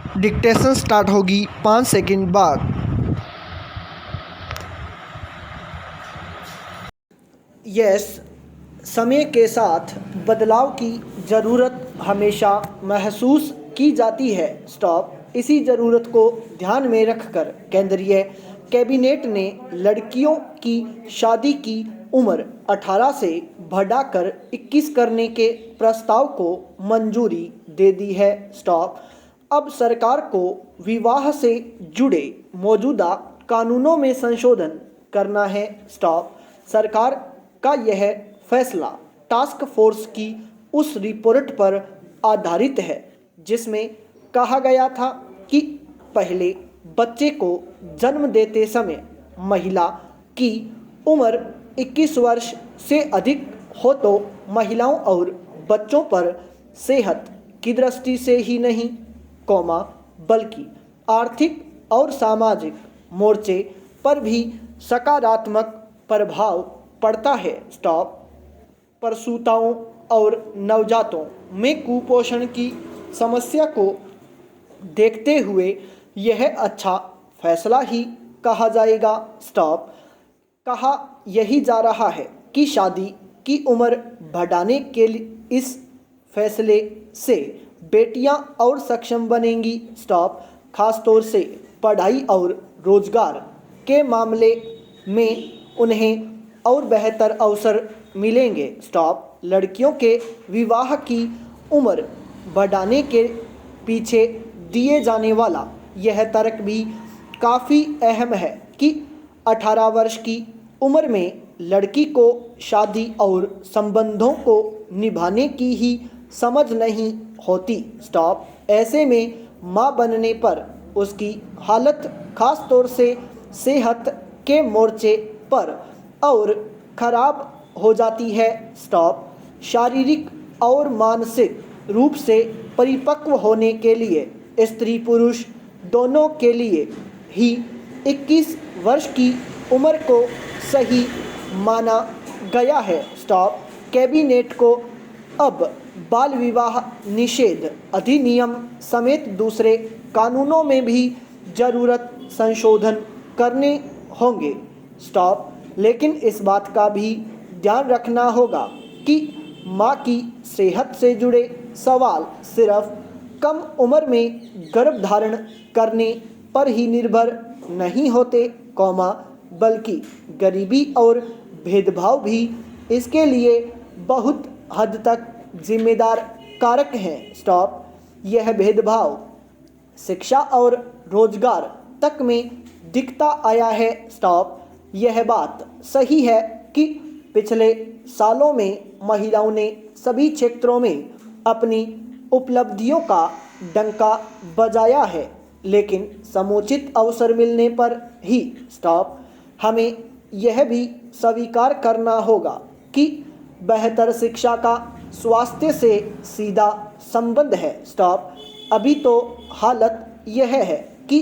Dictation start होगी 5 second बाद। Yes, समय के साथ बदलाव की ज़रूरत हमेशा महसूस की जाती है। स्टॉप। इसी ज़रूरत को ध्यान में रखकर केंद्रीय कैबिनेट ने लड़कियों की शादी की उम्र 18 से बढ़ाकर 21 करने के प्रस्ताव को मंजूरी दे दी है। स्टॉप। अब सरकार को विवाह से जुड़े मौजूदा कानूनों में संशोधन करना है। स्टॉप। सरकार का यह फैसला टास्क फोर्स की उस रिपोर्ट पर आधारित है जिसमें कहा गया था कि पहले बच्चे को जन्म देते समय महिला की उम्र 21 वर्ष से अधिक हो तो महिलाओं और बच्चों पर सेहत की दृष्टि से ही नहीं, बल्कि आर्थिक और सामाजिक मोर्चे पर भी सकारात्मक प्रभाव पड़ता है। स्टॉप। प्रसूताओं और नवजातों में कुपोषण की समस्या को देखते हुए यह अच्छा फैसला ही कहा जाएगा। स्टॉप। कहा यही जा रहा है कि शादी की उम्र बढ़ाने के इस फैसले से बेटियां और सक्षम बनेंगी। स्टॉप। खासतौर से पढ़ाई और रोजगार के मामले में उन्हें और बेहतर अवसर मिलेंगे। स्टॉप। लड़कियों के विवाह की उम्र बढ़ाने के पीछे दिए जाने वाला यह तर्क भी काफ़ी अहम है कि 18 वर्ष की उम्र में लड़की को शादी और संबंधों को निभाने की ही समझ नहीं होती। स्टॉप। ऐसे में मां बनने पर उसकी हालत खास तौर से सेहत के मोर्चे पर और खराब हो जाती है। स्टॉप। शारीरिक और मानसिक रूप से परिपक्व होने के लिए स्त्री पुरुष दोनों के लिए ही 21 वर्ष की उम्र को सही माना गया है। स्टॉप। कैबिनेट को अब बाल विवाह निषेध अधिनियम समेत दूसरे कानूनों में भी ज़रूरत संशोधन करने होंगे। स्टॉप। लेकिन इस बात का भी ध्यान रखना होगा कि मां की सेहत से जुड़े सवाल सिर्फ कम उम्र में गर्भधारण करने पर ही निर्भर नहीं होते, बल्कि गरीबी और भेदभाव भी इसके लिए बहुत हद तक जिम्मेदार कारक हैं। स्टॉप। यह भेदभाव शिक्षा और रोजगार तक में दिखता आया है। स्टॉप। यह बात सही है कि पिछले सालों में महिलाओं ने सभी क्षेत्रों में अपनी उपलब्धियों का डंका बजाया है, लेकिन समुचित अवसर मिलने पर ही। स्टॉप। हमें यह भी स्वीकार करना होगा कि बेहतर शिक्षा का स्वास्थ्य से सीधा संबंध है। स्टॉप। अभी तो हालत यह है कि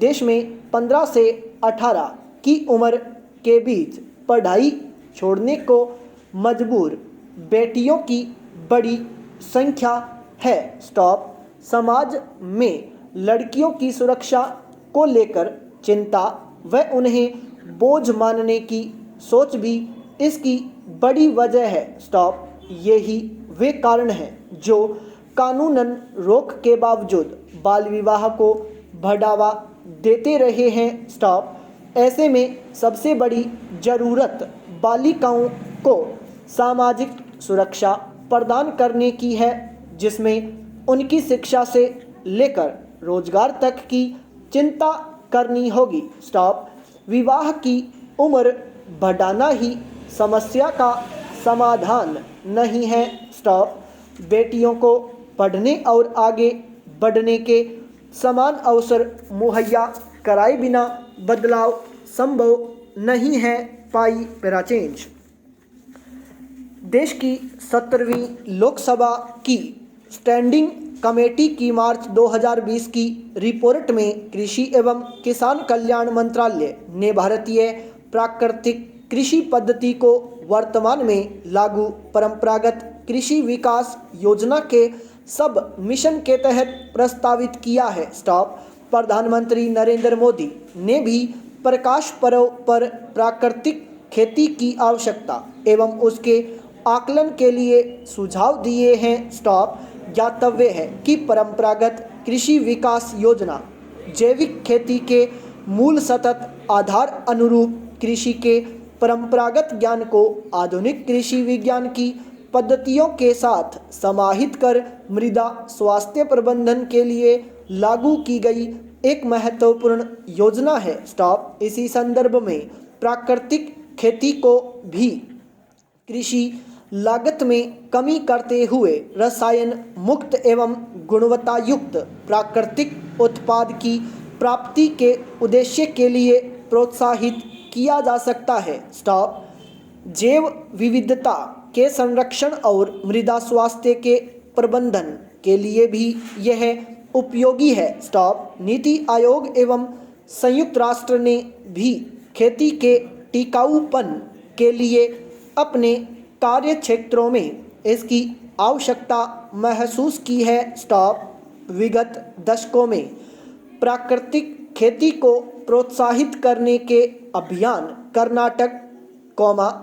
देश में 15 से 18 की उम्र के बीच पढ़ाई छोड़ने को मजबूर बेटियों की बड़ी संख्या है। स्टॉप। समाज में लड़कियों की सुरक्षा को लेकर चिंता व उन्हें बोझ मानने की सोच भी इसकी बड़ी वजह है। स्टॉप। यही वे कारण हैं जो कानूनन रोक के बावजूद बाल विवाह को बढ़ावा देते रहे हैं। स्टॉप। ऐसे में सबसे बड़ी ज़रूरत बालिकाओं को सामाजिक सुरक्षा प्रदान करने की है, जिसमें उनकी शिक्षा से लेकर रोजगार तक की चिंता करनी होगी। स्टॉप। विवाह की उम्र बढ़ाना ही समस्या का समाधान नहीं है। स्टॉप। बेटियों को पढ़ने और आगे बढ़ने के समान अवसर मुहैया कराए बिना बदलाव संभव नहीं है। पाई पैरा चेंज। देश की 17वीं लोकसभा की स्टैंडिंग कमेटी की मार्च 2020 की रिपोर्ट में कृषि एवं किसान कल्याण मंत्रालय ने भारतीय प्राकृतिक कृषि पद्धति को वर्तमान में लागू परंपरागत कृषि विकास योजना के सब मिशन के तहत प्रस्तावित किया है। स्टॉप। प्रधानमंत्री नरेंद्र मोदी ने भी प्रकाश पर्व पर प्राकृतिक खेती की आवश्यकता एवं उसके आकलन के लिए सुझाव दिए हैं। स्टॉप। ज्ञातव्य है कि परंपरागत कृषि विकास योजना जैविक खेती के मूल सतत आधार अनुरूप कृषि के परंपरागत ज्ञान को आधुनिक कृषि विज्ञान की पद्धतियों के साथ समाहित कर मृदा स्वास्थ्य प्रबंधन के लिए लागू की गई एक महत्वपूर्ण योजना है। स्टॉप। इसी संदर्भ में प्राकृतिक खेती को भी कृषि लागत में कमी करते हुए रसायन मुक्त एवं गुणवत्तायुक्त प्राकृतिक उत्पाद की प्राप्ति के उद्देश्य के लिए प्रोत्साहित किया जा सकता है। स्टॉप। जैव विविधता के संरक्षण और मृदा स्वास्थ्य के प्रबंधन के लिए भी यह उपयोगी है। स्टॉप। नीति आयोग एवं संयुक्त राष्ट्र ने भी खेती के टिकाऊपन के लिए अपने कार्य क्षेत्रों में इसकी आवश्यकता महसूस की है। स्टॉप। विगत दशकों में प्राकृतिक खेती को प्रोत्साहित करने के अभियान कर्नाटक,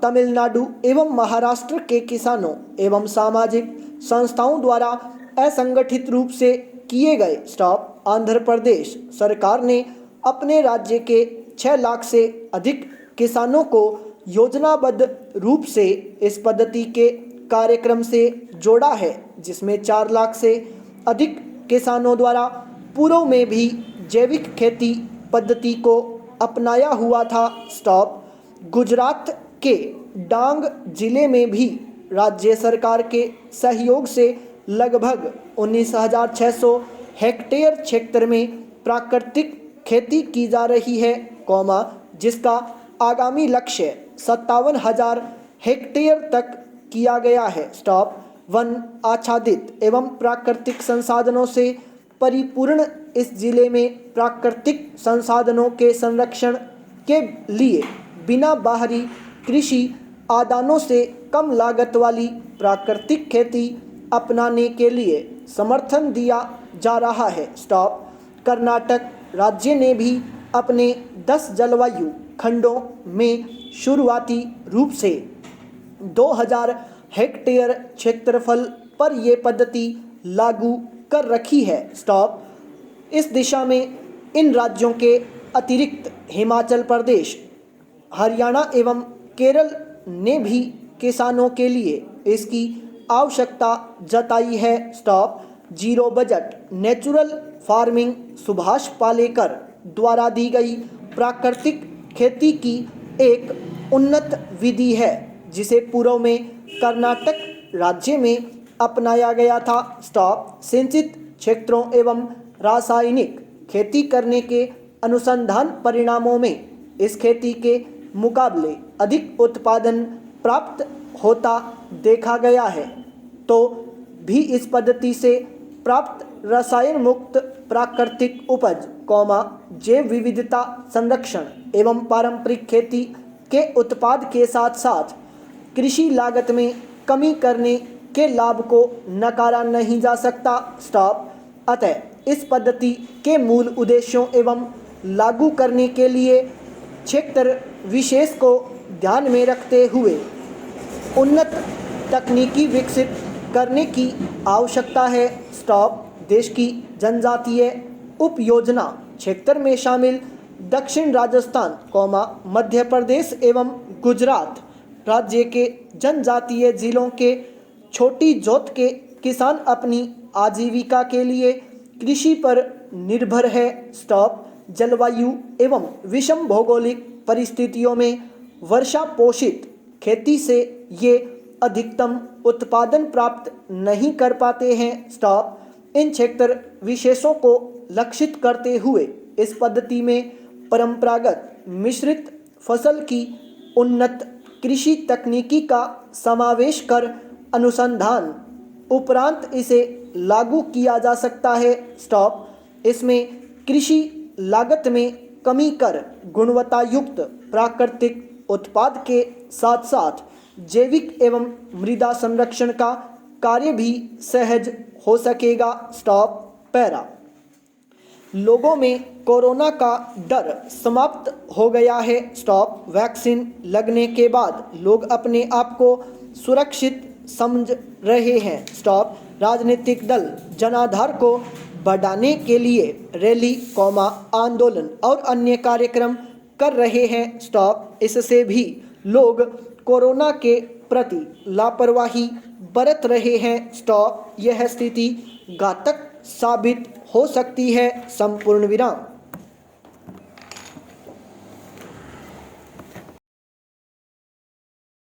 तमिलनाडु एवं महाराष्ट्र के किसानों एवं सामाजिक संस्थाओं द्वारा असंगठित रूप से किए गए। स्टॉप। आंध्र प्रदेश सरकार ने अपने राज्य के 6 लाख से अधिक किसानों को योजनाबद्ध रूप से इस पद्धति के कार्यक्रम से जोड़ा है, जिसमें 4 लाख से अधिक किसानों द्वारा पूर्व में भी जैविक खेती पद्धति को अपनाया हुआ था। स्टॉप। गुजरात के डांग जिले में भी राज्य सरकार के सहयोग से लगभग 19,600 हेक्टेयर क्षेत्र में प्राकृतिक खेती की जा रही है, जिसका आगामी लक्ष्य 57,000 हेक्टेयर तक किया गया है। स्टॉप। वन आच्छादित एवं प्राकृतिक संसाधनों से परिपूर्ण इस जिले में प्राकृतिक संसाधनों के संरक्षण के लिए बिना बाहरी कृषि आदानों से कम लागत वाली प्राकृतिक खेती अपनाने के लिए समर्थन दिया जा रहा है। स्टॉप। कर्नाटक राज्य ने भी अपने 10 जलवायु खंडों में शुरुआती रूप से 2,000 हेक्टेयर क्षेत्रफल पर यह पद्धति लागू कर रखी है। स्टॉप। इस दिशा में इन राज्यों के अतिरिक्त हिमाचल प्रदेश, हरियाणा एवं केरल ने भी किसानों के लिए इसकी आवश्यकता जताई है। Stop. Zero budget natural farming Subhash Palekar द्वारा दी गई प्राकृतिक खेती की एक उन्नत विधि है, जिसे पूर्व में कर्नाटक राज्य में अपनाया गया था। स्टॉप। सिंचित क्षेत्रों एवं रासायनिक खेती करने के अनुसंधान परिणामों में इस खेती के मुकाबले अधिक उत्पादन प्राप्त होता देखा गया है, तो भी इस पद्धति से प्राप्त रसायन मुक्त प्राकृतिक उपज, जैव विविधता संरक्षण एवं पारंपरिक खेती के उत्पाद के साथ साथ कृषि लागत में कमी करने के लाभ को नकारा नहीं जा सकता। स्टॉप। अतः इस पद्धति के मूल उद्देश्यों एवं लागू करने के लिए क्षेत्र विशेष को ध्यान में रखते हुए उन्नत तकनीकी विकसित करने की आवश्यकता है। स्टॉप। देश की जनजातीय उपयोजना क्षेत्र में शामिल दक्षिण राजस्थान, मध्य प्रदेश एवं गुजरात राज्य के जनजातीय जिलों के छोटी जोत के किसान अपनी आजीविका के लिए कृषि पर निर्भर है। स्टॉप। जलवायु एवं विषम भौगोलिक परिस्थितियों में वर्षा पोषित खेती से ये अधिकतम उत्पादन प्राप्त नहीं कर पाते हैं। स्टॉप। इन क्षेत्र विशेषों को लक्षित करते हुए इस पद्धति में परंपरागत मिश्रित फसल की उन्नत कृषि तकनीकी का समावेश कर अनुसंधान उपरांत इसे लागू किया जा सकता है। स्टॉप। इसमें कृषि लागत में कमी कर गुणवत्ता युक्त प्राकृतिक उत्पाद के साथ साथ जैविक एवं मृदा संरक्षण का कार्य भी सहज हो सकेगा। स्टॉप। पैरा। लोगों में कोरोना का डर समाप्त हो गया है। स्टॉप। वैक्सीन लगने के बाद लोग अपने आप को सुरक्षित समझ रहे हैं। स्टॉप। राजनीतिक दल जनाधार को बढ़ाने के लिए रैली आंदोलन और अन्य कार्यक्रम कर रहे हैं। स्टॉप। इससे भी लोग कोरोना के प्रति लापरवाही बरत रहे हैं। स्टॉप। यह स्थिति घातक साबित हो सकती है। संपूर्ण विराम।